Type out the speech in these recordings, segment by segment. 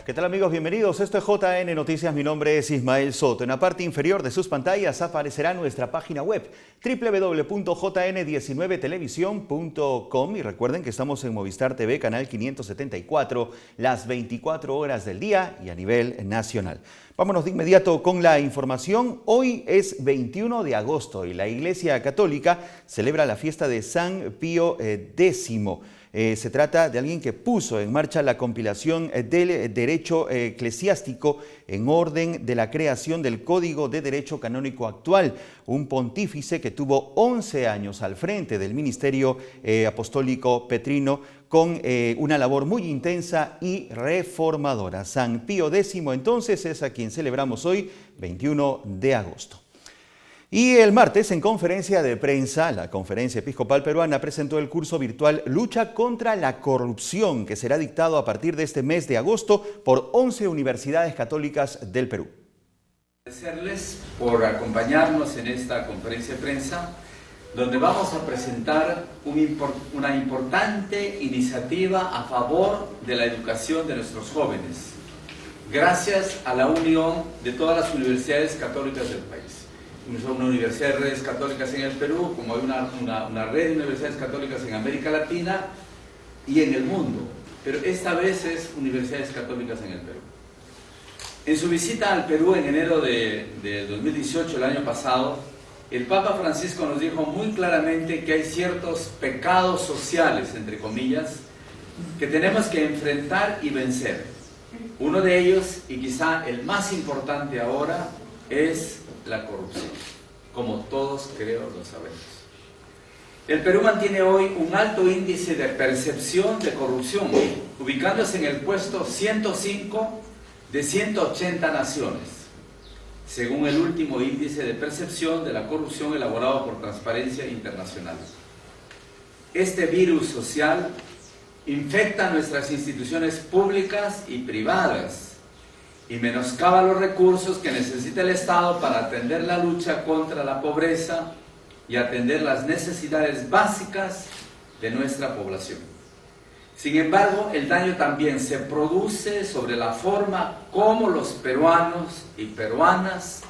¿Qué tal amigos? Bienvenidos. Esto es JN Noticias. Mi nombre es Ismael Soto. En la parte inferior de sus pantallas aparecerá nuestra página web www.jn19televisión.com y recuerden que estamos en Movistar TV, canal 574, las 24 horas del día y a nivel nacional. Vámonos de inmediato con la información. Hoy es 21 de agosto y la Iglesia Católica celebra la fiesta de San Pío X. Se trata de alguien que puso en marcha la compilación del derecho eclesiástico en orden de la creación del Código de Derecho Canónico actual, un pontífice que tuvo 11 años al frente del ministerio apostólico petrino con una labor muy intensa y reformadora. San Pío X entonces es a quien celebramos hoy, 21 de agosto. Y el martes, en conferencia de prensa, la Conferencia Episcopal Peruana presentó el curso virtual Lucha contra la Corrupción, que será dictado a partir de este mes de agosto por 11 universidades católicas del Perú. Agradecerles por acompañarnos en esta conferencia de prensa, donde vamos a presentar una importante iniciativa a favor de la educación de nuestros jóvenes, gracias a la unión de todas las universidades católicas del país. Son una universidad de redes católicas en el Perú, como hay una red de universidades católicas en América Latina y en el mundo, pero esta vez es universidades católicas en el Perú. En su visita al Perú en enero de 2018, el año pasado, el Papa Francisco nos dijo muy claramente que hay ciertos pecados sociales, entre comillas, que tenemos que enfrentar y vencer. Uno de ellos, y quizá el más importante ahora, es la corrupción, como todos creo lo sabemos. El Perú mantiene hoy un alto índice de percepción de corrupción, ubicándose en el puesto 105 de 180 naciones, según el último índice de percepción de la corrupción elaborado por Transparencia Internacional. Este virus social infecta nuestras instituciones públicas y privadas y menoscaba los recursos que necesita el Estado para atender la lucha contra la pobreza y atender las necesidades básicas de nuestra población. Sin embargo, el daño también se produce sobre la forma como los peruanos y peruanas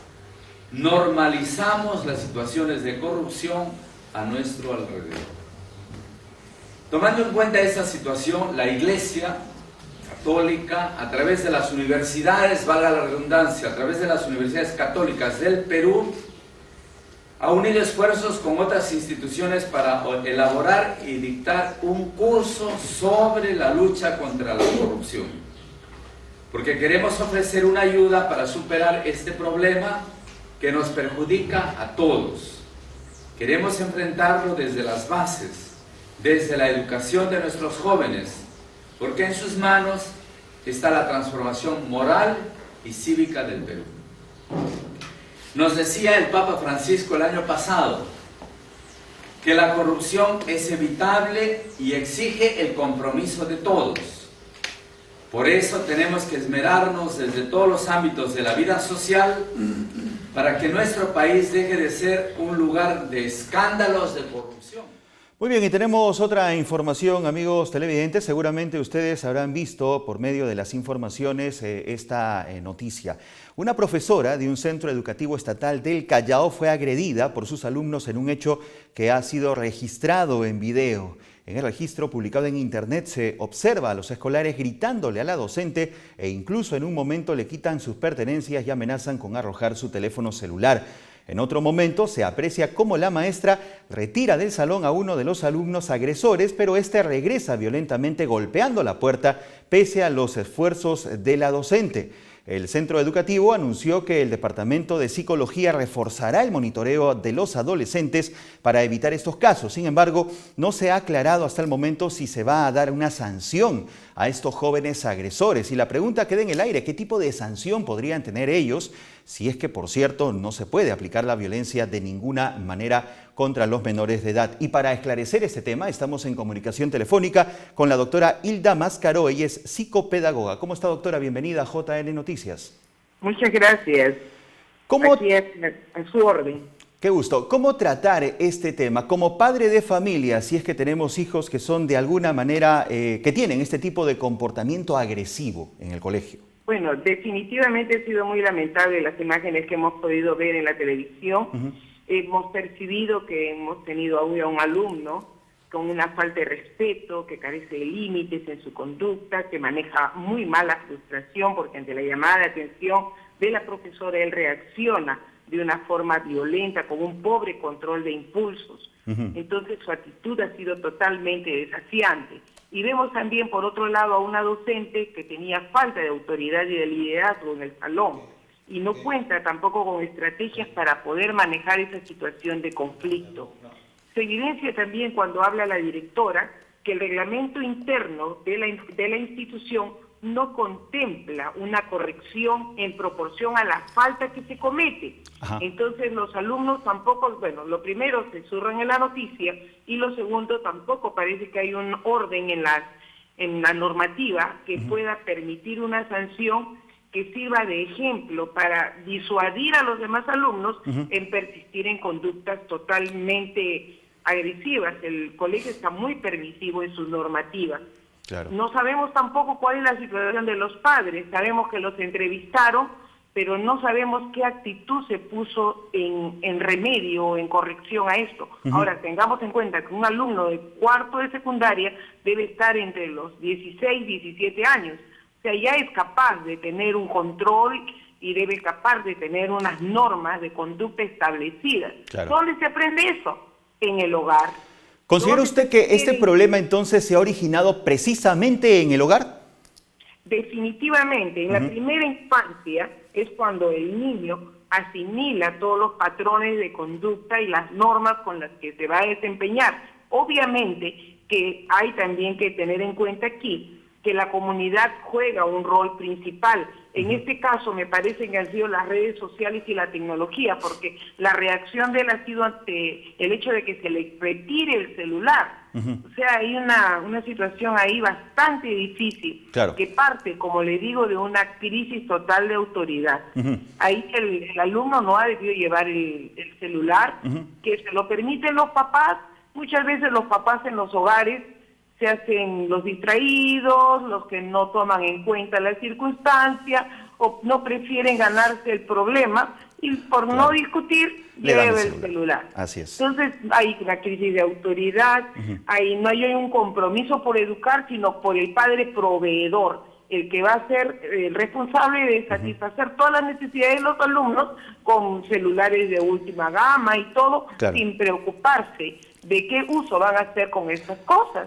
normalizamos las situaciones de corrupción a nuestro alrededor. Tomando en cuenta esta situación, la Iglesia Católica, a través de las universidades, valga la redundancia, a través de las universidades católicas del Perú, ha unido esfuerzos con otras instituciones para elaborar y dictar un curso sobre la lucha contra la corrupción. Porque queremos ofrecer una ayuda para superar este problema que nos perjudica a todos. Queremos enfrentarlo desde las bases, desde la educación de nuestros jóvenes, porque en sus manos está la transformación moral y cívica del Perú. Nos decía el Papa Francisco el año pasado que la corrupción es evitable y exige el compromiso de todos. Por eso tenemos que esmerarnos desde todos los ámbitos de la vida social para que nuestro país deje de ser un lugar de escándalos de corrupción. Muy bien, y tenemos otra información, amigos televidentes. Seguramente ustedes habrán visto por medio de las informaciones esta noticia. Una profesora de un centro educativo estatal del Callao fue agredida por sus alumnos en un hecho que ha sido registrado en video. En el registro publicado en internet se observa a los escolares gritándole a la docente e incluso en un momento le quitan sus pertenencias y amenazan con arrojar su teléfono celular. En otro momento se aprecia cómo la maestra retira del salón a uno de los alumnos agresores, pero este regresa violentamente golpeando la puerta pese a los esfuerzos de la docente. El centro educativo anunció que el Departamento de Psicología reforzará el monitoreo de los adolescentes para evitar estos casos. Sin embargo, no se ha aclarado hasta el momento si se va a dar una sanción a estos jóvenes agresores. Y la pregunta queda en el aire: ¿qué tipo de sanción podrían tener ellos? Si es que, por cierto, no se puede aplicar la violencia de ninguna manera contra los menores de edad. Y para esclarecer este tema, estamos en comunicación telefónica con la doctora Hilda Mascaró. Ella es psicopedagoga. ¿Cómo está, doctora? Bienvenida a JN Noticias. Muchas gracias. ¿Cómo? Aquí es a su orden. Qué gusto. ¿Cómo tratar este tema como padre de familia, si es que tenemos hijos que son de alguna manera, que tienen este tipo de comportamiento agresivo en el colegio? Bueno, definitivamente ha sido muy lamentable las imágenes que hemos podido ver en la televisión. Hemos percibido que hemos tenido a un alumno con una falta de respeto, que carece de límites en su conducta, que maneja muy mal la frustración porque ante la llamada de atención de la profesora él reacciona de una forma violenta, con un pobre control de impulsos. Entonces su actitud ha sido totalmente desafiante. Y vemos también, por otro lado, a una docente que tenía falta de autoridad y de liderazgo en el salón, y no cuenta tampoco con estrategias para poder manejar esa situación de conflicto. Se evidencia también cuando habla la directora que el reglamento interno de la institución no contempla una corrección en proporción a la falta que se comete. Entonces los alumnos tampoco, bueno, lo primero se zurran en la noticia y lo segundo tampoco parece que hay un orden en la normativa que pueda permitir una sanción que sirva de ejemplo para disuadir a los demás alumnos en persistir en conductas totalmente agresivas. El colegio está muy permisivo en sus normativas. Claro. No sabemos tampoco cuál es la situación de los padres. Sabemos que los entrevistaron, pero no sabemos qué actitud se puso en remedio o en corrección a esto. Ahora, tengamos en cuenta que un alumno de cuarto de secundaria debe estar entre los 16 y 17 años. O sea, ya es capaz de tener un control y debe capaz de tener unas normas de conducta establecidas. Claro. ¿Dónde se aprende eso? En el hogar. ¿Considera usted que este problema entonces se ha originado precisamente en el hogar? Definitivamente. En la primera infancia es cuando el niño asimila todos los patrones de conducta y las normas con las que se va a desempeñar. Obviamente que hay también que tener en cuenta aquí que la comunidad juega un rol principal. En este caso me parece que han sido las redes sociales y la tecnología, porque la reacción de él ha sido ante el hecho de que se le retire el celular. O sea, hay una situación ahí bastante difícil, que parte, como le digo, de una crisis total de autoridad. Ahí el alumno no ha debido llevar el celular, que se lo permiten los papás. Muchas veces los papás en los hogares se hacen los distraídos, los que no toman en cuenta la circunstancia o no prefieren ganarse el problema y por no discutir lleva el celular. Así es. Entonces hay una crisis de autoridad, no hay un compromiso por educar, sino por el padre proveedor, el que va a ser el responsable de satisfacer todas las necesidades de los alumnos con celulares de última gama y todo, sin preocuparse de qué uso van a hacer con estas cosas.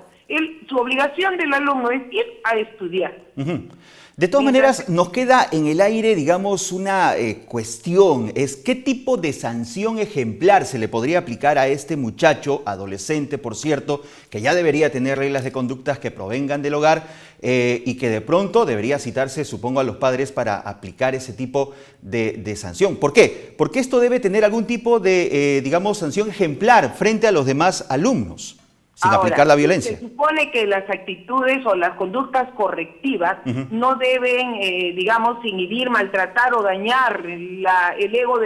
Su obligación del alumno es ir a estudiar. De todas maneras, nos queda en el aire, digamos, una cuestión. Es ¿qué tipo de sanción ejemplar se le podría aplicar a este muchacho, adolescente, por cierto, que ya debería tener reglas de conductas que provengan del hogar y que de pronto debería citarse, supongo, a los padres para aplicar ese tipo de sanción? ¿Por qué? Porque esto debe tener algún tipo de, digamos, sanción ejemplar frente a los demás alumnos, sin aplicar la violencia. Se supone que las actitudes o las conductas correctivas no deben, digamos, inhibir, maltratar o dañar el ego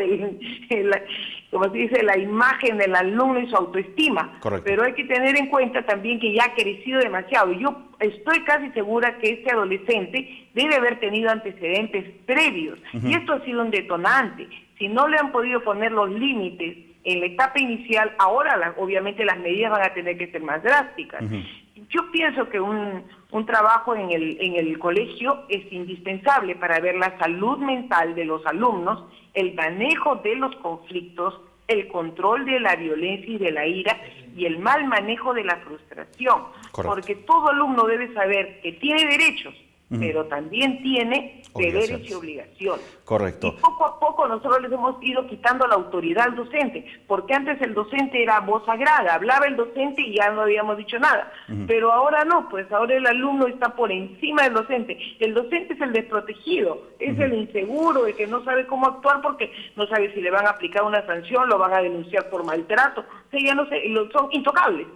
como se dice, la imagen del alumno y su autoestima. Correcto. Pero hay que tener en cuenta también que ya ha crecido demasiado. Yo estoy casi segura que este adolescente debe haber tenido antecedentes previos y esto ha sido un detonante. Si no le han podido poner los límites en la etapa inicial, ahora obviamente las medidas van a tener que ser más drásticas. Yo pienso que un trabajo en el colegio es indispensable para ver la salud mental de los alumnos, el manejo de los conflictos, el control de la violencia y de la ira y el mal manejo de la frustración. Correcto. Porque todo alumno debe saber que tiene derechos, pero también tiene deberes y obligaciones. Correcto. Y poco a poco nosotros les hemos ido quitando la autoridad al docente, porque antes el docente era voz sagrada, hablaba el docente y ya no habíamos dicho nada. Pero ahora no, pues ahora el alumno está por encima del docente. El docente es el desprotegido, es el inseguro, el que no sabe cómo actuar porque no sabe si le van a aplicar una sanción, lo van a denunciar por maltrato. O sea, ya no sé, son intocables.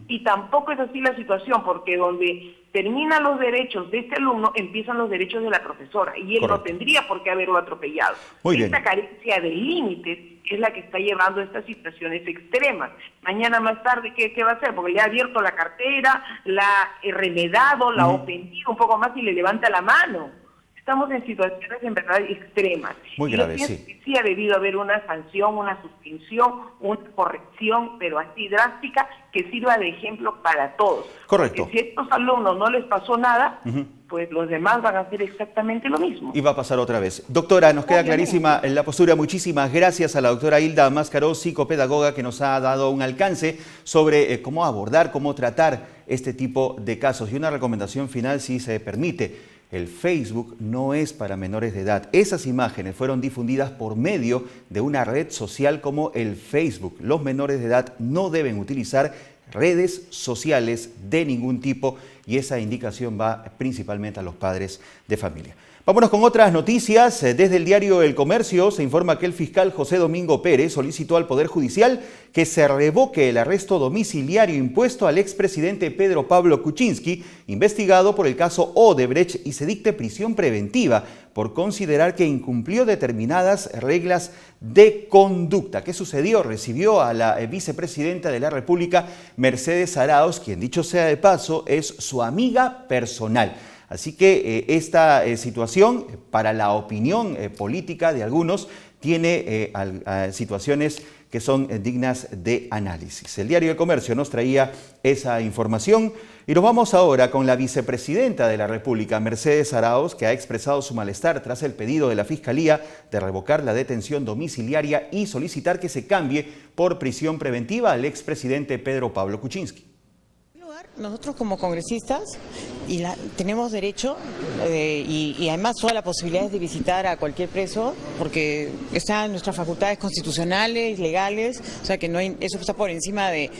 Y tampoco es así la situación, porque donde terminan los derechos de este alumno, empiezan los derechos de la profesora, y él no tendría por qué haberlo atropellado. Esta carencia de límites es la que está llevando a estas situaciones extremas. Mañana más tarde, ¿qué va a hacer? Porque le ha abierto la cartera, la ha remedado, la ha ofendido un poco más y le levanta la mano. Estamos en situaciones en verdad extremas. Muy graves, sí. Sí ha debido haber una sanción, una suspensión, una corrección, pero así drástica, que sirva de ejemplo para todos. Correcto. Porque si a estos alumnos no les pasó nada, pues los demás van a hacer exactamente lo mismo. Y va a pasar otra vez. Doctora, nos queda clarísima la postura. Muchísimas gracias a la doctora Hilda Máscaro, psicopedagoga, que nos ha dado un alcance sobre cómo abordar, cómo tratar este tipo de casos. Y una recomendación final, si se permite. El Facebook no es para menores de edad. Esas imágenes fueron difundidas por medio de una red social como el Facebook. Los menores de edad no deben utilizar redes sociales de ningún tipo, y esa indicación va principalmente a los padres de familia. Vámonos con otras noticias. Desde el diario El Comercio se informa que el fiscal José Domingo Pérez solicitó al Poder Judicial que se revoque el arresto domiciliario impuesto al expresidente Pedro Pablo Kuczynski, investigado por el caso Odebrecht, y se dicte prisión preventiva por considerar que incumplió determinadas reglas de conducta. ¿Qué sucedió? Recibió a la vicepresidenta de la República, Mercedes Arauz, quien, dicho sea de paso, es su amiga personal. Así que esta situación, para la opinión política de algunos, tiene situaciones que son dignas de análisis. El diario El Comercio nos traía esa información y nos vamos ahora con la vicepresidenta de la República, Mercedes Arauz, que ha expresado su malestar tras el pedido de la Fiscalía de revocar la detención domiciliaria y solicitar que se cambie por prisión preventiva al expresidente Pedro Pablo Kuczynski. Nosotros como congresistas tenemos derecho y además todas las posibilidades de visitar a cualquier preso, porque están nuestras facultades constitucionales, legales, o sea que no hay, eso está por encima de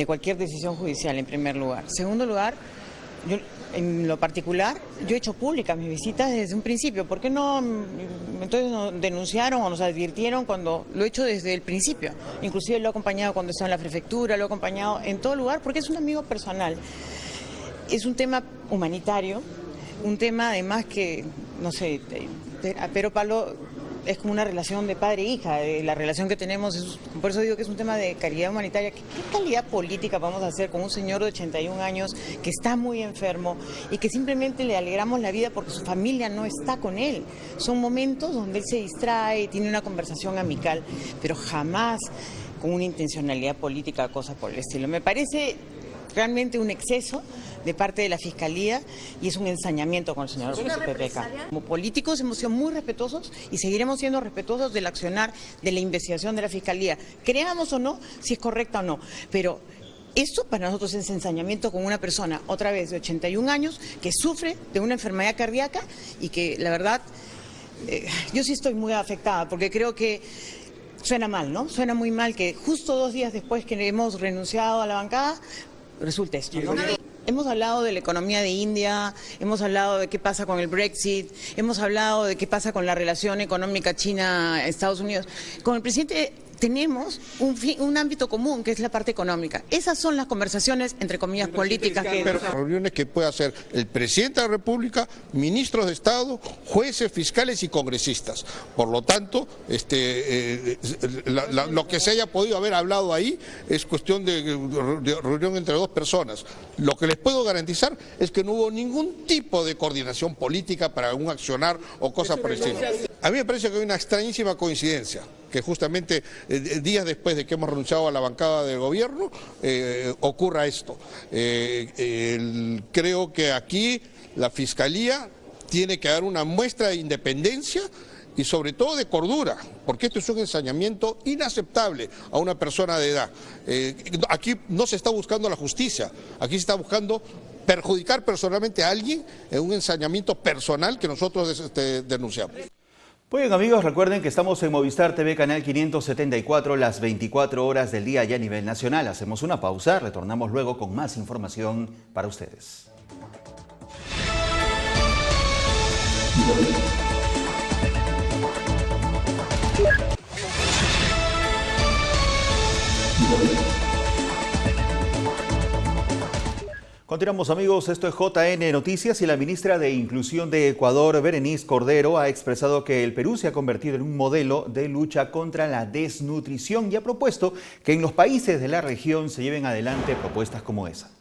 cualquier decisión judicial, en primer lugar. Segundo lugar, yo en lo particular, yo he hecho públicas mis visitas desde un principio. ¿Por qué no entonces nos denunciaron o nos advirtieron cuando lo he hecho desde el principio? Inclusive lo he acompañado cuando estaba en la prefectura, lo he acompañado en todo lugar porque es un amigo personal. Es un tema humanitario, un tema además que, no sé, Pedro Pablo es como una relación de padre e hija, la relación que tenemos, por eso digo que es un tema de caridad humanitaria. ¿Qué calidad política vamos a hacer con un señor de 81 años que está muy enfermo y que simplemente le alegramos la vida porque su familia no está con él? Son momentos donde él se distrae, tiene una conversación amical, pero jamás con una intencionalidad política, cosas por el estilo. Me parece realmente un exceso de parte de la Fiscalía y es un ensañamiento con el señor PPK. Como políticos hemos sido muy respetuosos y seguiremos siendo respetuosos del accionar de la investigación de la Fiscalía. Creamos o no si es correcta o no, pero esto para nosotros es ensañamiento con una persona, otra vez de 81 años, que sufre de una enfermedad cardíaca y que la verdad, yo sí estoy muy afectada porque creo que suena mal, ¿no? Suena muy mal que justo 2 días después que hemos renunciado a la bancada, resulta esto, ¿no? Hemos hablado de la economía de India, hemos hablado de qué pasa con el Brexit, hemos hablado de qué pasa con la relación económica China-Estados Unidos. Con el presidente tenemos un ámbito común, que es la parte económica. Esas son las conversaciones, entre comillas, políticas. Pero reuniones que puede hacer el presidente de la República, ministros de Estado, jueces, fiscales y congresistas. Por lo tanto, lo que se haya podido haber hablado ahí es cuestión de reunión entre 2 personas. Lo que les puedo garantizar es que no hubo ningún tipo de coordinación política para un accionar o cosas por el estilo. A mí me parece que hay una extrañísima coincidencia, que justamente días después de que hemos renunciado a la bancada del gobierno, ocurra esto. Creo que aquí la Fiscalía tiene que dar una muestra de independencia y sobre todo de cordura, porque esto es un ensañamiento inaceptable a una persona de edad. Aquí no se está buscando la justicia, aquí se está buscando perjudicar personalmente a alguien en un ensañamiento personal que nosotros denunciamos. Muy bien, amigos, recuerden que estamos en Movistar TV, canal 574, las 24 horas del día ya a nivel nacional. Hacemos una pausa, retornamos luego con más información para ustedes. Continuamos, amigos, esto es JN Noticias y la ministra de Inclusión de Ecuador, Berenice Cordero, ha expresado que el Perú se ha convertido en un modelo de lucha contra la desnutrición y ha propuesto que en los países de la región se lleven adelante propuestas como esa.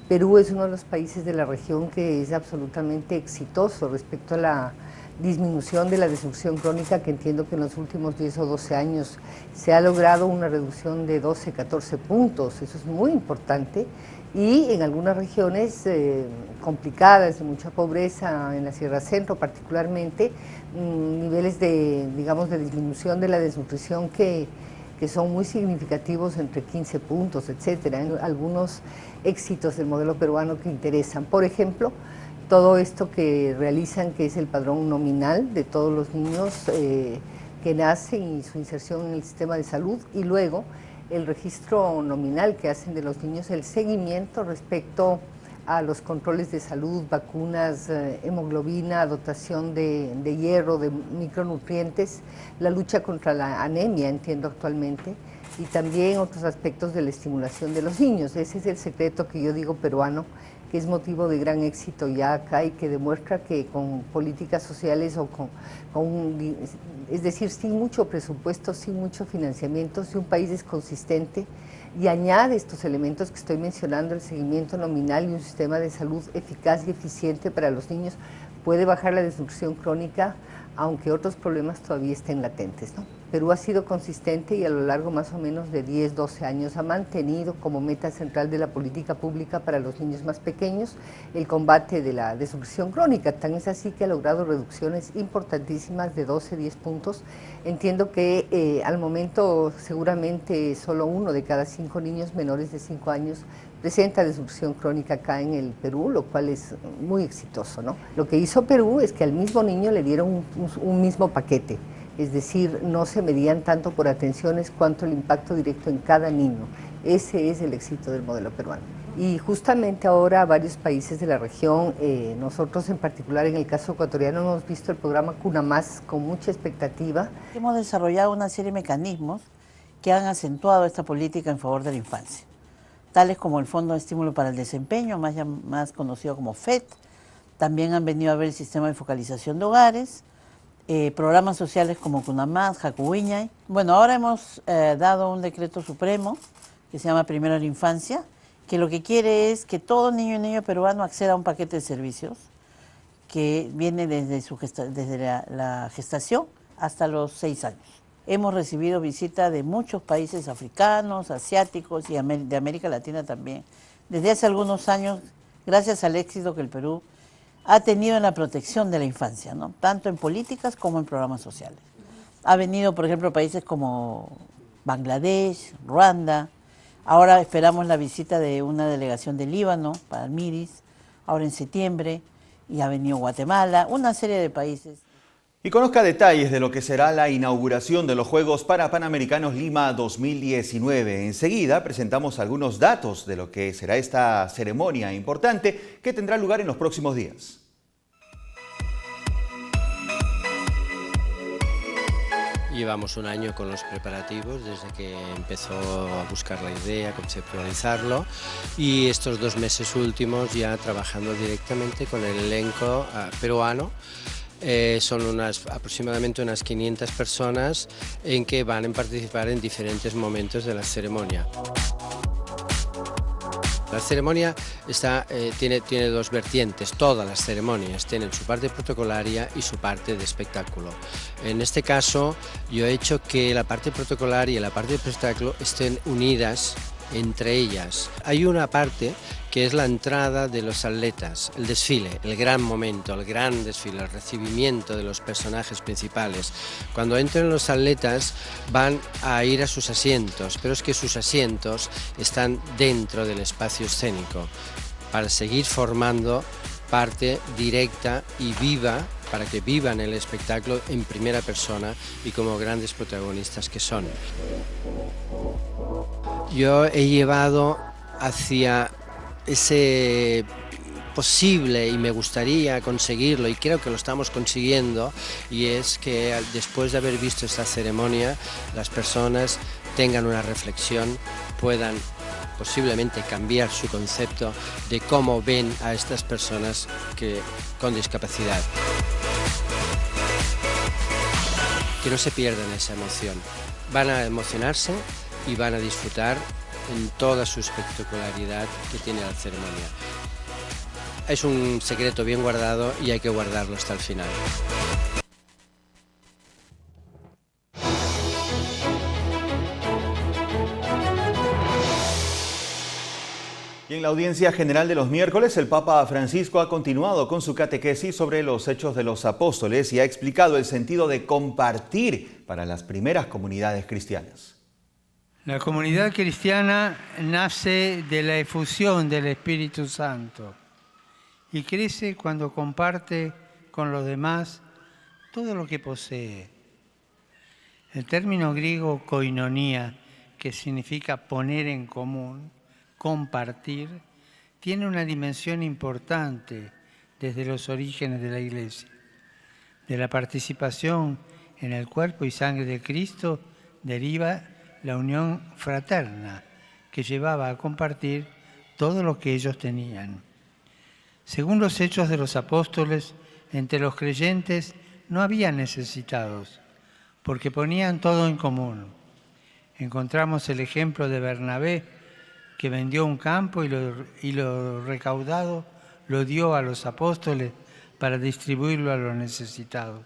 Perú es uno de los países de la región que es absolutamente exitoso respecto a la disminución de la desnutrición crónica, que entiendo que en los últimos 10 o 12 años se ha logrado una reducción de 12, 14 puntos, eso es muy importante, y en algunas regiones complicadas, de mucha pobreza, en la Sierra Centro particularmente, niveles de, digamos, de disminución de la desnutrición que son muy significativos, entre 15 puntos, etcétera, algunos éxitos del modelo peruano que interesan. Por ejemplo, todo esto que realizan, que es el padrón nominal de todos los niños que nacen y su inserción en el sistema de salud, y luego el registro nominal que hacen de los niños, el seguimiento respecto a los controles de salud, vacunas, hemoglobina, dotación de hierro, de micronutrientes, la lucha contra la anemia, entiendo actualmente, y también otros aspectos de la estimulación de los niños. Ese es el secreto que yo digo peruano, que es motivo de gran éxito ya acá y que demuestra que con políticas sociales o es decir, sin mucho presupuesto, sin mucho financiamiento, si un país es consistente y añade estos elementos que estoy mencionando, el seguimiento nominal y un sistema de salud eficaz y eficiente para los niños, puede bajar la desnutrición crónica, aunque otros problemas todavía estén latentes, ¿no? Perú ha sido consistente y a lo largo más o menos de 10, 12 años ha mantenido como meta central de la política pública para los niños más pequeños el combate de la desnutrición crónica. Tan es así que ha logrado reducciones importantísimas de 12, 10 puntos. Entiendo que al momento seguramente solo 1 de cada 5 niños menores de 5 años presenta desnutrición crónica acá en el Perú, lo cual es muy exitoso, ¿no? Lo que hizo Perú es que al mismo niño le dieron un mismo paquete. Es decir, no se medían tanto por atenciones cuanto el impacto directo en cada niño. Ese es el éxito del modelo peruano. Y justamente ahora varios países de la región, nosotros en particular en el caso ecuatoriano hemos visto el programa Cuna Más con mucha expectativa. Hemos desarrollado una serie de mecanismos que han acentuado esta política en favor de la infancia, tales como el Fondo de Estímulo para el Desempeño, más conocido como FED. También han venido a ver el sistema de focalización de hogares, programas sociales como Cunamás, Jacuwiñay. Bueno, ahora hemos dado un decreto supremo que se llama Primero a la Infancia, que lo que quiere es que todo niño y niña peruano acceda a un paquete de servicios que viene desde la gestación hasta los 6 años. Hemos recibido visita de muchos países africanos, asiáticos y de América Latina también. Desde hace algunos años, gracias al éxito que el Perú ha tenido en la protección de la infancia, ¿no? Tanto en políticas como en programas sociales. Ha venido, por ejemplo, países como Bangladesh, Ruanda. Ahora esperamos la visita de una delegación de Líbano para el Miris, ahora en septiembre, y ha venido Guatemala, una serie de países. Y conozca detalles de lo que será la inauguración de los Juegos Panamericanos Lima 2019. Enseguida presentamos algunos datos de lo que será esta ceremonia importante que tendrá lugar en los próximos días. Llevamos un año con los preparativos desde que empezó a buscar la idea, conceptualizarlo, y estos 2 meses últimos ya trabajando directamente con el elenco peruano. Son aproximadamente unas 500 personas en que van a participar en diferentes momentos de la ceremonia. La ceremonia tiene 2 vertientes, todas las ceremonias tienen su parte protocolaria y su parte de espectáculo. En este caso yo he hecho que la parte protocolaria y la parte de espectáculo estén unidas entre ellas. Hay una parte que es la entrada de los atletas, el desfile, el gran momento, el gran desfile, el recibimiento de los personajes principales. Cuando entran los atletas van a ir a sus asientos, pero es que sus asientos están dentro del espacio escénico para seguir formando parte directa y viva, para que vivan el espectáculo en primera persona y como grandes protagonistas que son. Yo he llevado hacia ese posible, y me gustaría conseguirlo, y creo que lo estamos consiguiendo, y es que después de haber visto esta ceremonia las personas tengan una reflexión, puedan posiblemente cambiar su concepto de cómo ven a estas personas con discapacidad. Que no se pierdan esa emoción. Van a emocionarse y van a disfrutar en toda su espectacularidad que tiene la ceremonia. Es un secreto bien guardado y hay que guardarlo hasta el final. Y en la audiencia general de los miércoles, el Papa Francisco ha continuado con su catequesis sobre los Hechos de los Apóstoles y ha explicado el sentido de compartir para las primeras comunidades cristianas. La comunidad cristiana nace de la efusión del Espíritu Santo y crece cuando comparte con los demás todo lo que posee. El término griego koinonia, que significa poner en común, compartir, tiene una dimensión importante desde los orígenes de la Iglesia. De la participación en el cuerpo y sangre de Cristo deriva la unión fraterna que llevaba a compartir todo lo que ellos tenían. Según los Hechos de los Apóstoles, entre los creyentes no había necesitados, porque ponían todo en común. Encontramos el ejemplo de Bernabé, que vendió un campo y lo recaudado lo dio a los apóstoles para distribuirlo a los necesitados.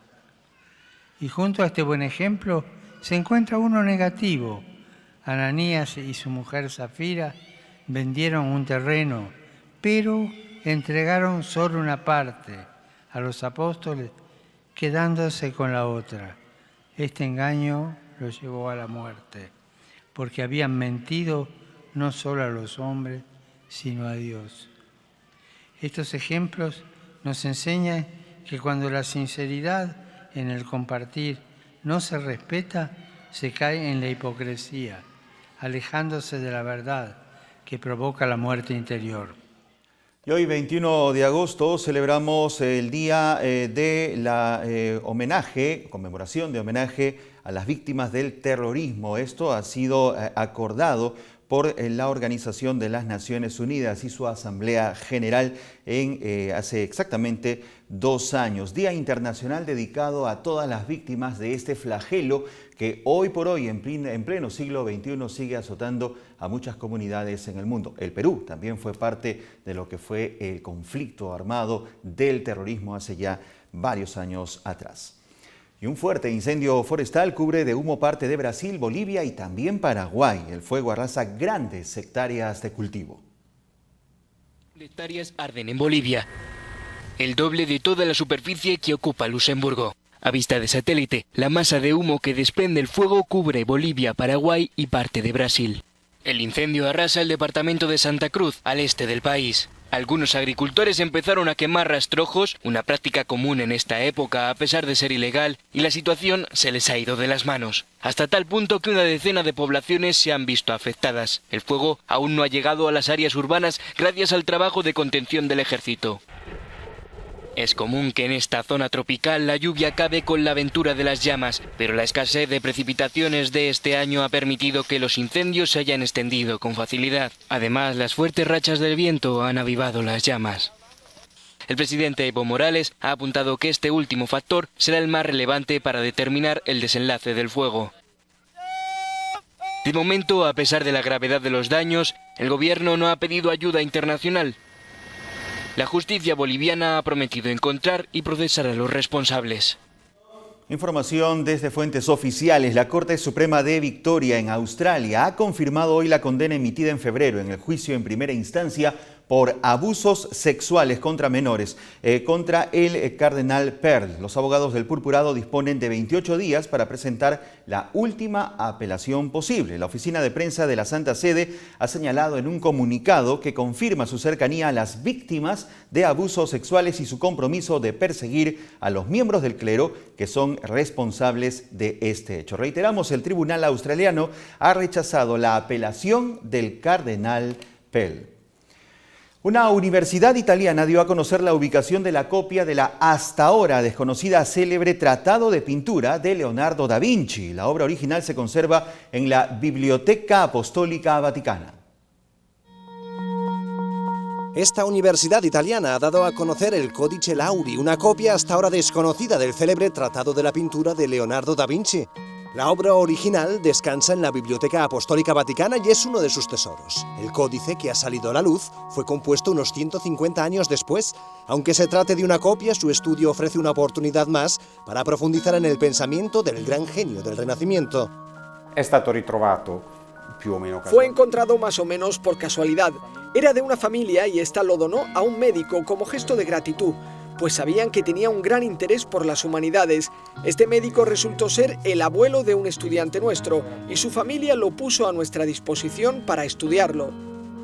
Y junto a este buen ejemplo se encuentra uno negativo. Ananías y su mujer Zafira vendieron un terreno, pero entregaron solo una parte a los apóstoles, quedándose con la otra. Este engaño los llevó a la muerte, porque habían mentido no solo a los hombres, sino a Dios. Estos ejemplos nos enseñan que cuando la sinceridad en el compartir no se respeta, se cae en la hipocresía, alejándose de la verdad que provoca la muerte interior. Y hoy, 21 de agosto, celebramos el día de la conmemoración de homenaje a las víctimas del terrorismo. Esto ha sido acordado por la Organización de las Naciones Unidas y su Asamblea General hace exactamente 2 años. Día internacional dedicado a todas las víctimas de este flagelo que hoy por hoy, en pleno siglo XXI, sigue azotando a muchas comunidades en el mundo. El Perú también fue parte de lo que fue el conflicto armado del terrorismo hace ya varios años atrás. Y un fuerte incendio forestal cubre de humo parte de Brasil, Bolivia y también Paraguay. El fuego arrasa grandes hectáreas de cultivo. Hectáreas arden en Bolivia, el doble de toda la superficie que ocupa Luxemburgo. A vista de satélite, la masa de humo que desprende el fuego cubre Bolivia, Paraguay y parte de Brasil. El incendio arrasa el departamento de Santa Cruz, al este del país. Algunos agricultores empezaron a quemar rastrojos, una práctica común en esta época a pesar de ser ilegal, y la situación se les ha ido de las manos, hasta tal punto que una decena de poblaciones se han visto afectadas. El fuego aún no ha llegado a las áreas urbanas gracias al trabajo de contención del ejército. Es común que en esta zona tropical la lluvia acabe con la aventura de las llamas, pero la escasez de precipitaciones de este año ha permitido que los incendios se hayan extendido con facilidad. Además, las fuertes rachas del viento han avivado las llamas. El presidente Evo Morales ha apuntado que este último factor será el más relevante para determinar el desenlace del fuego. De momento, a pesar de la gravedad de los daños, el gobierno no ha pedido ayuda internacional. La justicia boliviana ha prometido encontrar y procesar a los responsables. Información desde fuentes oficiales. La Corte Suprema de Victoria en Australia ha confirmado hoy la condena emitida en febrero en el juicio en primera instancia por abusos sexuales contra menores, contra el cardenal Pearl. Los abogados del purpurado disponen de 28 días para presentar la última apelación posible. La oficina de prensa de la Santa Sede ha señalado en un comunicado que confirma su cercanía a las víctimas de abusos sexuales y su compromiso de perseguir a los miembros del clero que son responsables de este hecho. Reiteramos, el tribunal australiano ha rechazado la apelación del cardenal Pearl. Una universidad italiana dio a conocer la ubicación de la copia de la hasta ahora desconocida célebre Tratado de Pintura de Leonardo da Vinci. La obra original se conserva en la Biblioteca Apostólica Vaticana. Esta universidad italiana ha dado a conocer el Codice Lauri, una copia hasta ahora desconocida del célebre Tratado de la Pintura de Leonardo da Vinci. La obra original descansa en la Biblioteca Apostólica Vaticana y es uno de sus tesoros. El códice, que ha salido a la luz, fue compuesto unos 150 años después. Aunque se trate de una copia, su estudio ofrece una oportunidad más para profundizar en el pensamiento del gran genio del Renacimiento. Fue encontrado más o menos por casualidad. Era de una familia y ésta lo donó a un médico como gesto de gratitud, pues sabían que tenía un gran interés por las humanidades. Este médico resultó ser el abuelo de un estudiante nuestro y su familia lo puso a nuestra disposición para estudiarlo.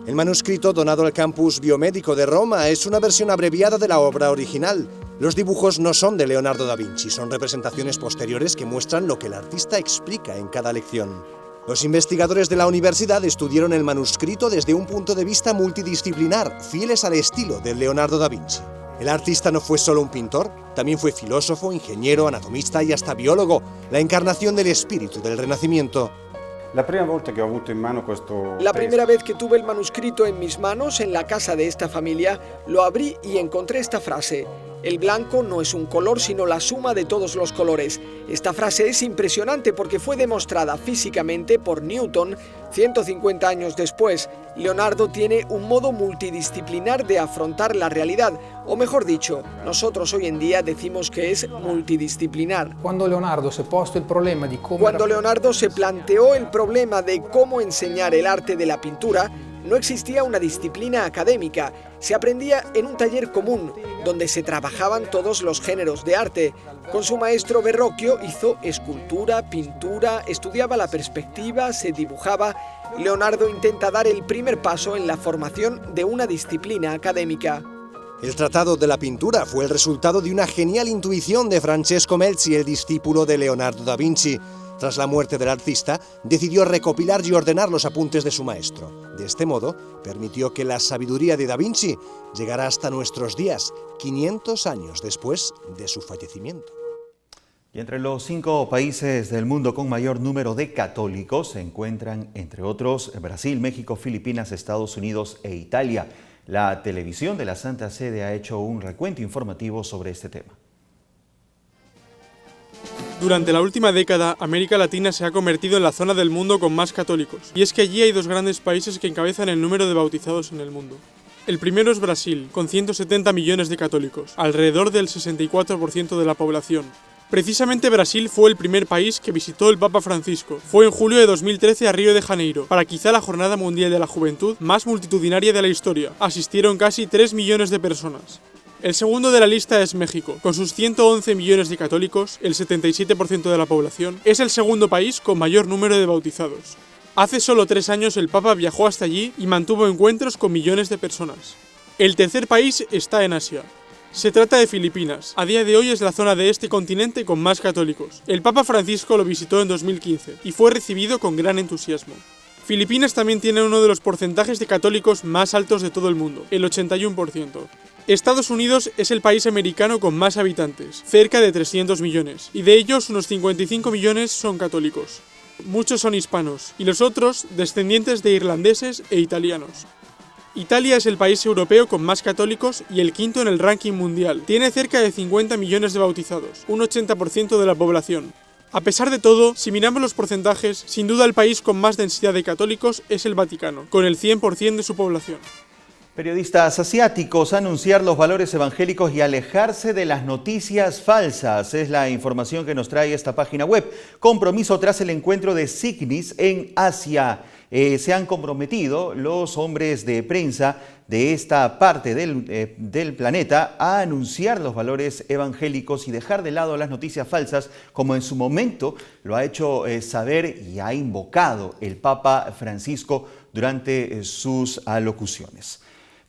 El manuscrito, donado al Campus Biomédico de Roma, es una versión abreviada de la obra original. Los dibujos no son de Leonardo da Vinci, son representaciones posteriores que muestran lo que el artista explica en cada lección. Los investigadores de la universidad estudiaron el manuscrito desde un punto de vista multidisciplinar, fieles al estilo de Leonardo da Vinci. El artista no fue solo un pintor, también fue filósofo, ingeniero, anatomista y hasta biólogo, la encarnación del espíritu del Renacimiento. La primera vez que tuve el manuscrito en mis manos en la casa de esta familia, lo abrí y encontré esta frase: el blanco no es un color sino la suma de todos los colores. Esta frase es impresionante porque fue demostrada físicamente por Newton 150 años después. Leonardo tiene un modo multidisciplinar de afrontar la realidad, o mejor dicho, nosotros hoy en día decimos que es multidisciplinar. Cuando Leonardo se planteó el problema de cómo enseñar el arte de la pintura, no existía una disciplina académica, se aprendía en un taller común, donde se trabajaban todos los géneros de arte. Con su maestro Verrocchio hizo escultura, pintura, estudiaba la perspectiva, se dibujaba. Leonardo intenta dar el primer paso en la formación de una disciplina académica. El Tratado de la Pintura fue el resultado de una genial intuición de Francesco Melzi, el discípulo de Leonardo da Vinci. Tras la muerte del artista, decidió recopilar y ordenar los apuntes de su maestro. De este modo, permitió que la sabiduría de Da Vinci llegara hasta nuestros días, 500 años después de su fallecimiento. Y entre los 5 países del mundo con mayor número de católicos se encuentran, entre otros, Brasil, México, Filipinas, Estados Unidos e Italia. La televisión de la Santa Sede ha hecho un recuento informativo sobre este tema. Durante la última década, América Latina se ha convertido en la zona del mundo con más católicos, y es que allí hay 2 grandes países que encabezan el número de bautizados en el mundo. El primero es Brasil, con 170 millones de católicos, alrededor del 64% de la población. Precisamente Brasil fue el primer país que visitó el Papa Francisco. Fue en julio de 2013 a Río de Janeiro, para quizá la Jornada Mundial de la Juventud más multitudinaria de la historia. Asistieron casi 3 millones de personas. El segundo de la lista es México. Con sus 111 millones de católicos, el 77% de la población, es el segundo país con mayor número de bautizados. Hace solo 3 años el Papa viajó hasta allí y mantuvo encuentros con millones de personas. El tercer país está en Asia. Se trata de Filipinas. A día de hoy es la zona de este continente con más católicos. El Papa Francisco lo visitó en 2015 y fue recibido con gran entusiasmo. Filipinas también tiene uno de los porcentajes de católicos más altos de todo el mundo, el 81%. Estados Unidos es el país americano con más habitantes, cerca de 300 millones, y de ellos unos 55 millones son católicos. Muchos son hispanos, y los otros descendientes de irlandeses e italianos. Italia es el país europeo con más católicos y el quinto en el ranking mundial. Tiene cerca de 50 millones de bautizados, un 80% de la población. A pesar de todo, si miramos los porcentajes, sin duda el país con más densidad de católicos es el Vaticano, con el 100% de su población. Periodistas asiáticos anunciar los valores evangélicos y alejarse de las noticias falsas. Es la información que nos trae esta página web. Compromiso tras el encuentro de Signis en Asia. Se han comprometido los hombres de prensa de esta parte del planeta a anunciar los valores evangélicos y dejar de lado las noticias falsas, como en su momento lo ha hecho saber y ha invocado el Papa Francisco durante sus alocuciones.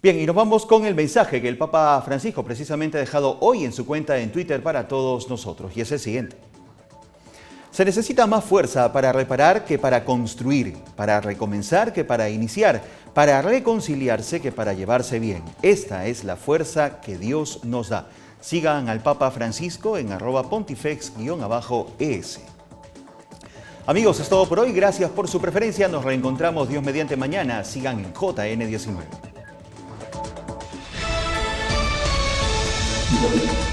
Bien, y nos vamos con el mensaje que el Papa Francisco precisamente ha dejado hoy en su cuenta en Twitter para todos nosotros, y es el siguiente. Se necesita más fuerza para reparar que para construir, para recomenzar que para iniciar, para reconciliarse que para llevarse bien. Esta es la fuerza que Dios nos da. Sigan al Papa Francisco en @pontifex_es. Amigos, es todo por hoy. Gracias por su preferencia. Nos reencontramos Dios mediante mañana. Sigan en JN19. España.